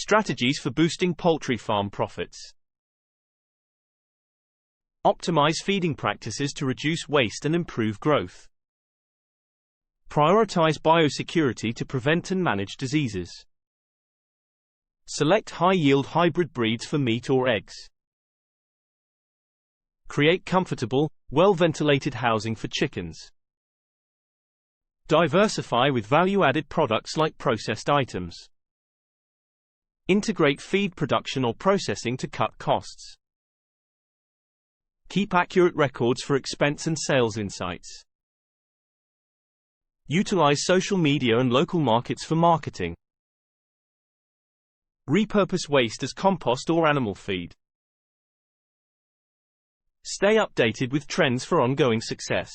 Strategies for boosting poultry farm profits. Optimize feeding practices to reduce waste and improve growth. Prioritize biosecurity to prevent and manage diseases. Select high-yield hybrid breeds for meat or eggs. Create comfortable, well-ventilated housing for chickens. Diversify with value-added products like processed items. Integrate feed production or processing to cut costs. Keep accurate records for expense and sales insights. Utilize social media and local markets for marketing. Repurpose waste as compost or animal feed. Stay updated with trends for ongoing success.